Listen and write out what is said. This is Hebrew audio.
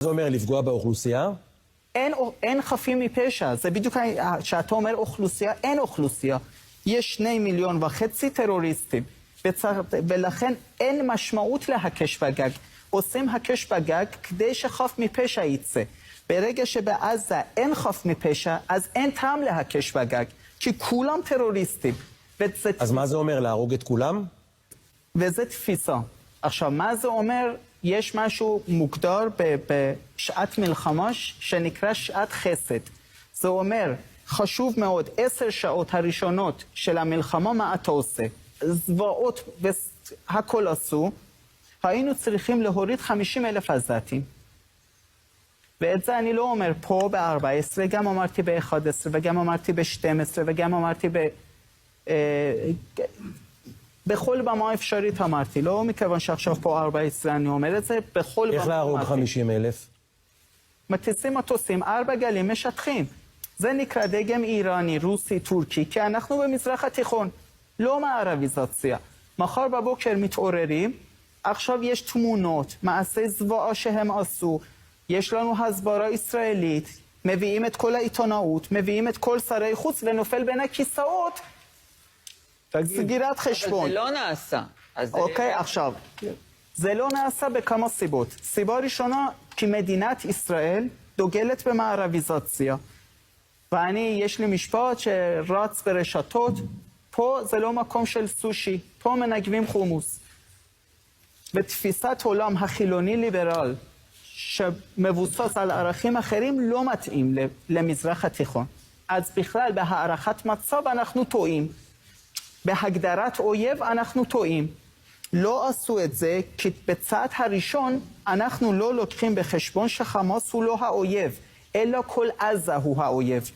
זה אומר לפגוע באוכלוסייה? אין חפים מפשע, זה בדיוק שאתה אומר אוכלוסייה, אין אוכלוסייה. יש 2.5 מיליון טרוריסטים, ולכן אין משמעות להקש בגג. עושים הקש בגג כדי שחף מפשע יצא. ברגע שבעזה אין חף מפשע, אז אין טעם להקש בגג, כי כולם טרוריסטים. אז מה זה אומר, להרוג את כולם? וזה תפיסה. עכשיו, מה זה אומר? יש משהו מוגדר בשעת מלחמה שנקרא שעת חסד. זה אומר, חשוב מאוד, 10 שעות הראשונות של המלחמה, מה אתה עושה? זוועות והכל עשו, היינו צריכים להוריד 50,000 עזתים. ואת זה אני לא אומר פה ב-14, גם אמרתי ב-11, וגם אמרתי ב-12, וגם אמרתי בכל במה אפשרית אמרתי, לא מכיוון שעכשיו פה 14 אני אומר את זה, בכל במה איך להרוג 50,000? מטיסים מטוסים, 4 גלים משטחים. זה נקרא דגם איראני, רוסי, טורקי, כי אנחנו במזרח התיכון, לא מערביזציה. מחר בבוקר מתעוררים, עכשיו יש תמונות, מעשי זוועה שהם עשו, יש לנו הסברה ישראלית, מביאים את כל העיתונאות, מביאים את כל שרי חוץ ונופל בין הכיסאות, סגירת חשבון. אבל זה לא נעשה. אוקיי, עכשיו, זה לא נעשה בכמה סיבות. סיבה ראשונה, כי מדינת ישראל דוגלת במערביזציה. יש לי משפט שרץ ברשתות, פה זה לא מקום של סושי, פה מנגבים חומוס. ותפיסת עולם החילוני ליברל, שמבוסס על ערכים אחרים, לא מתאים למזרח התיכון. אז בכלל, בהערכת מצב אנחנו טועים. בהגדרת אויב אנחנו טועים. לא עשו את זה, כי בצעד הראשון אנחנו לא לוקחים בחשבון שחמאס הוא לא האויב, אלא כל עזה הוא האויב.